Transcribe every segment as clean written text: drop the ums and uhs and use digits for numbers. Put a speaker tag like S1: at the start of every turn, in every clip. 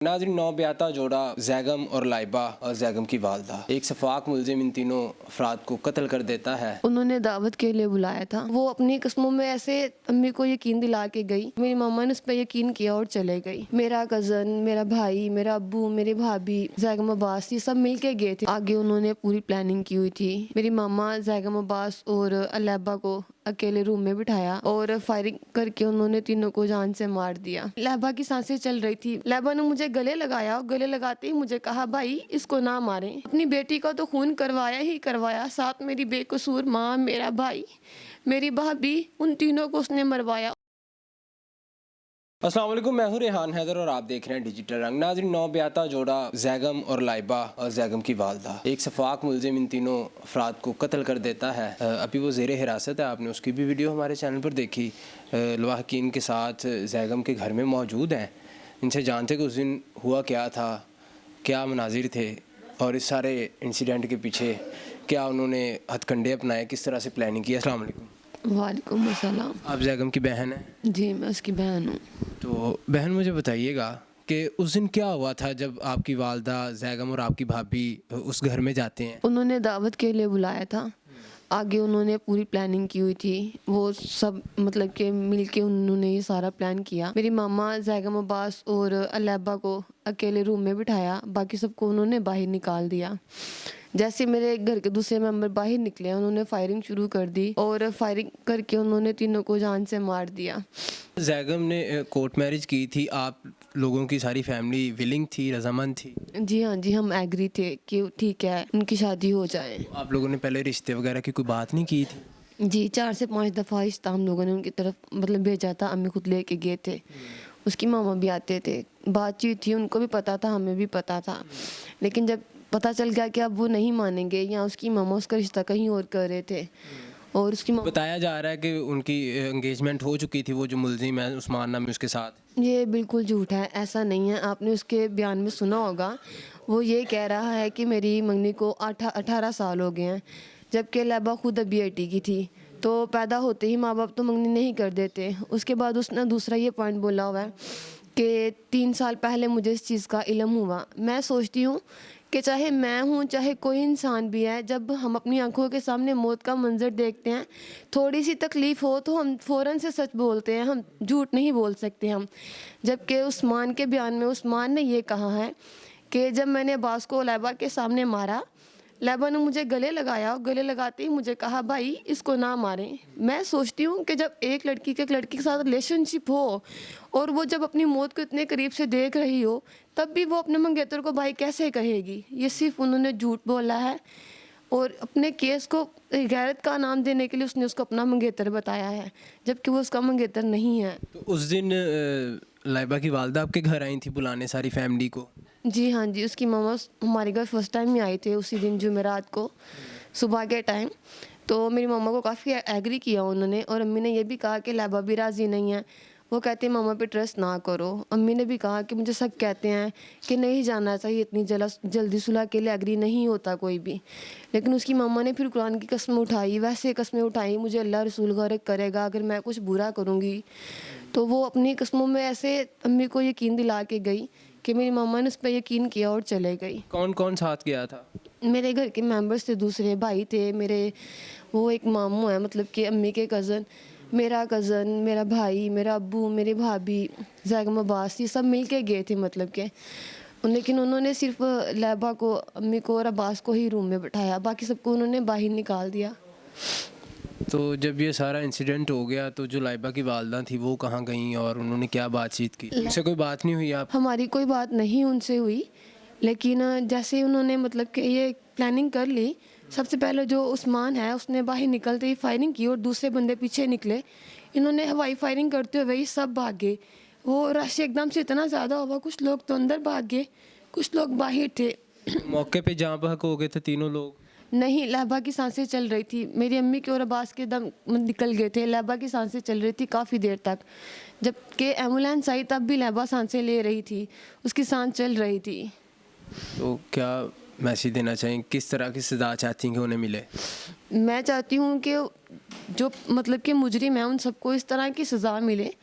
S1: नाज़रीन, नौ ब्याता जोड़ा जैगम और लाइबा और जैगम की वालदा एक शफाक मुलजिम इन तीनों अफराद को कत्ल कर देता है।
S2: उन्होंने दावत के लिए बुलाया था। वो अपनी कस्मों में ऐसे अम्मी को यकीन दिला के गई, मेरी मामा ने उस पर यकीन किया और चले गई। मेरा कज़न, मेरा भाई, मेरा अब्बू, मेरी भाभी, जैगम अब्बास, ये सब मिल के गए थे। आगे उन्होंने पूरी प्लानिंग की हुई थी। मेरी मामा जैगम अब्बास और अलेबा को अकेले रूम में बिठाया और फायरिंग करके उन्होंने तीनों को जान से मार दिया। लहबा की सांसें चल रही थी। लहबा ने मुझे गले लगाया और गले लगाते ही मुझे कहा, भाई इसको ना मारें। अपनी बेटी का तो खून करवाया ही करवाया, साथ मेरी बेकसूर माँ, मेरा भाई, मेरी भाभी, उन तीनों को उसने मरवाया।
S1: अस्सलाम वालेकुम, मैं हूं रेहान हैदर और आप देख रहे हैं डिजिटल रंग। नाज़रीन, नौ ब्याता जोड़ा जैगम और लाइबा और जैगम की वालदा एक शफाक मुलजिम इन तीनों अफराद को कत्ल कर देता है। अभी वो ज़ेरे हिरासत है। आपने उसकी भी वीडियो हमारे चैनल पर देखी। लवाहकीन के साथ जैगम के घर में मौजूद हैं। इनसे जानते कि उस दिन हुआ क्या था, क्या मनाजिर थे और इस सारे इंसिडेंट के पीछे क्या उन्होंने हथकंडे अपनाए, किस तरह से प्लानिंग की। अस्सलाम वालेकुम।
S2: वालेकुम अस्सलाम।
S1: आप जैगम की बहन हैं?
S2: जी, मैं उसकी बहन हूँ।
S1: तो बहन, मुझे बताइएगा कि उस दिन क्या हुआ था जब आपकी वालदा जैगम और आपकी भाभी उस घर में जाते हैं।
S2: उन्होंने दावत के लिए बुलाया था। आगे उन्होंने पूरी प्लानिंग की हुई थी। वो सब मतलब कि मिल के उन्होंने ये सारा प्लान किया। मेरी मामा जैगम अब्बास और अलेबा को अकेले रूम में बिठाया, बाकी सबको उन्होंने बाहर निकाल दिया। जैसे मेरे घर के दूसरे मेंबर बाहर निकले, उन्होंने फायरिंग शुरू कर दी और फायरिंग करके उन्होंने तीनों को जान से मार दिया।
S1: जैगम ने कोर्ट मैरिज की थी। आप लोगों की सारी फैमिली विलिंग थी, रजामंद थी?
S2: जी हाँ जी, हम एग्री थे कि ठीक है, उनकी शादी हो जाए।
S1: आप लोगों ने पहले रिश्ते वगैरह की कोई बात नहीं की थी?
S2: जी, 4 से 5 दफ़ा रिश्ता हम लोगों ने उनकी तरफ मतलब भेजा था। अम्मी खुद लेके गए थे। उसकी मामा भी आते थे। बातचीत थी, उनको भी पता था, हमें भी पता था। लेकिन जब पता चल गया कि अब वो नहीं मानेंगे या उसकी मामा उसका रिश्ता कहीं और कर रहे थे और उसकी मामा,
S1: बताया जा रहा है कि उनकी एंगेजमेंट हो चुकी थी, वो जो मुलजिम है उस्मान नामी, उसके साथ।
S2: ये बिल्कुल झूठ है, ऐसा नहीं है। आपने उसके बयान में सुना होगा, वो ये कह रहा है कि मेरी मंगनी को 18 साल हो गए हैं, जबकि लैबा खुद अभी 80 की थी। तो पैदा होते ही माँ बाप तो मंगनी नहीं कर देते। उसके बाद उसने दूसरा ये पॉइंट बोला हुआ है कि 3 साल पहले मुझे इस चीज़ का इल्म हुआ। मैं सोचती हूँ कि चाहे मैं हूँ, चाहे कोई इंसान भी है, जब हम अपनी आंखों के सामने मौत का मंजर देखते हैं, थोड़ी सी तकलीफ़ हो तो हम फ़ौरन से सच बोलते हैं, हम झूठ नहीं बोल सकते हम। जबकि उस्मान के बयान में उस्मान ने ये कहा है कि जब मैंने अब्बास को लैबा के सामने मारा, लैबा ने मुझे गले लगाया और गले लगाते ही मुझे कहा, भाई इसको ना मारें। मैं सोचती हूँ कि जब एक लड़की के साथ रिलेशनशिप हो और वो जब अपनी मौत को इतने करीब से देख रही हो, तब भी वो अपने मंगेतर को भाई कैसे कहेगी। ये सिर्फ उन्होंने झूठ बोला है और अपने केस को गैरत का नाम देने के लिए उसने उसको अपना मंगेतर बताया है, जबकि वो उसका मंगेतर नहीं है।
S1: तो उस दिन लाइबा की वालदा आपके घर आई थी बुलाने सारी फैमिली को?
S2: जी हाँ जी, उसकी मामा हमारे घर फर्स्ट टाइम ही आए थे उसी दिन जुमेरात को सुबह के टाइम। तो मेरी मामा को काफ़ी एग्री किया उन्होंने और अम्मी ने ये भी कहा कि लैबा भी राज़ी नहीं है। वो कहते हैं मामा पे ट्रस्ट ना करो। अम्मी ने भी कहा कि मुझे सब कहते हैं कि नहीं जाना चाहिए, इतनी जल्दी सुलह के लिए एग्री नहीं होता कोई भी। लेकिन उसकी मामा ने फिर कुरान की कसम उठाई, वैसे कस्में उठाई, मुझे अल्लाह रसूल गर्क करेगा अगर मैं कुछ बुरा करूँगी। तो वो अपनी कस्मों में ऐसे अम्मी को यकीन दिला के गई कि मेरी मामा ने उस पर यकीन किया और चले गई।
S1: कौन कौन साथ गया था?
S2: मेरे घर के मेंबर्स थे, दूसरे भाई थे मेरे, वो एक मामू है मतलब कि अम्मी के कज़न, मेरा कज़न, मेरा भाई, मेरा अब्बू, मेरी भाभी, जैगम अब्बास, ये सब मिल के गए थे मतलब के। लेकिन उन्होंने सिर्फ लैबा को, अम्मी को और अब्बास को ही रूम में बिठाया, बाकी सबको उन्होंने बाहर निकाल दिया।
S1: तो जब ये सारा इंसिडेंट हो गया तो जो लाइबा की वालदा थी वो कहाँ गईं और उन्होंने क्या बातचीत की? उनसे कोई बात नहीं हुई? आप
S2: हमारी कोई बात नहीं उनसे हुई, लेकिन जैसे ही उन्होंने मतलब कि ये प्लानिंग कर ली, सबसे पहले जो उस्मान है उसने बाहर निकलते ही फायरिंग की और दूसरे बंदे पीछे निकले। इन्होंने हवाई फायरिंग करते हुए ही सब भाग गए। वो रश एकदम से इतना ज़्यादा हुआ, कुछ लोग तो अंदर भाग गए, कुछ लोग बाहर थे।
S1: मौके पे जहाँ बहक हो गए थे तीनों लोग?
S2: नहीं, लहबा की सांसें चल रही थी। मेरी अम्मी के और अब्बास के दम निकल गए थे। लहबा की सांसें चल रही थी काफ़ी देर तक। जबकि एम्बुलेंस आई तब भी लहबा सांसें ले रही थी, उसकी सांस चल रही थी।
S1: तो क्या मैसेज देना चाहें, किस तरह की सज़ा चाहती हैं कि उन्हें मिले?
S2: मैं चाहती हूँ कि जो मतलब कि मुजरिम है उन सबको इस तरह की सज़ा मिले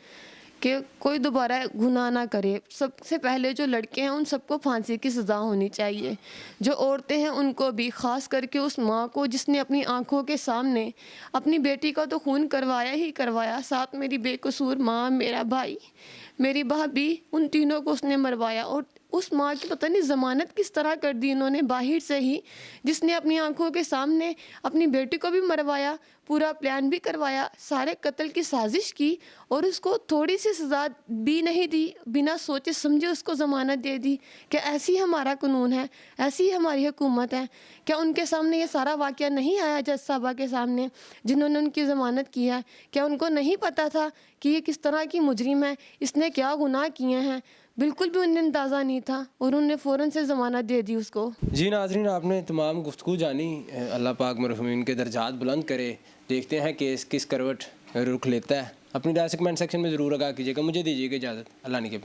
S2: कि कोई दोबारा गुनाह ना करे। सबसे पहले जो लड़के हैं उन सबको फांसी की सज़ा होनी चाहिए। जो औरतें हैं उनको भी, ख़ास करके उस माँ को जिसने अपनी आंखों के सामने अपनी बेटी का तो खून करवाया ही करवाया, साथ मेरी बेकसूर माँ, मेरा भाई, मेरी भाभी, उन तीनों को उसने मरवाया। और उस माँ की पता नहीं ज़मानत किस तरह कर दी इन्होंने बाहर से ही, जिसने अपनी आंखों के सामने अपनी बेटी को भी मरवाया, पूरा प्लान भी करवाया, सारे कत्ल की साजिश की और उसको थोड़ी सी सज़ा भी नहीं दी, बिना सोचे समझे उसको ज़मानत दे दी। क्या ऐसी हमारा कानून है? ऐसी हमारी हुकूमत है? क्या उनके सामने ये सारा वाक़या नहीं आया जज साहबा के सामने जिन्होंने उनकी ज़मानत की है? क्या उनको नहीं पता था कि ये किस तरह की मुजरिम है, इसने क्या गुनाह किए हैं? बिल्कुल भी उन्हें अंदाज़ा नहीं था और उन्होंने फ़ौरन से ज़मानत दे दी उसको।
S1: जी नाज़रीन, आपने तमाम गुफ्तगू जानी। अल्लाह पाक मरहूमीन के दर्जात बुलंद करे। देखते हैं केस किस करवट रुख लेता है। अपनी राय से कमेंट सेक्शन में ज़रूर आगाह कीजिएगा। मुझे दीजिएगा इजाज़त। अल्लाह ने के पास।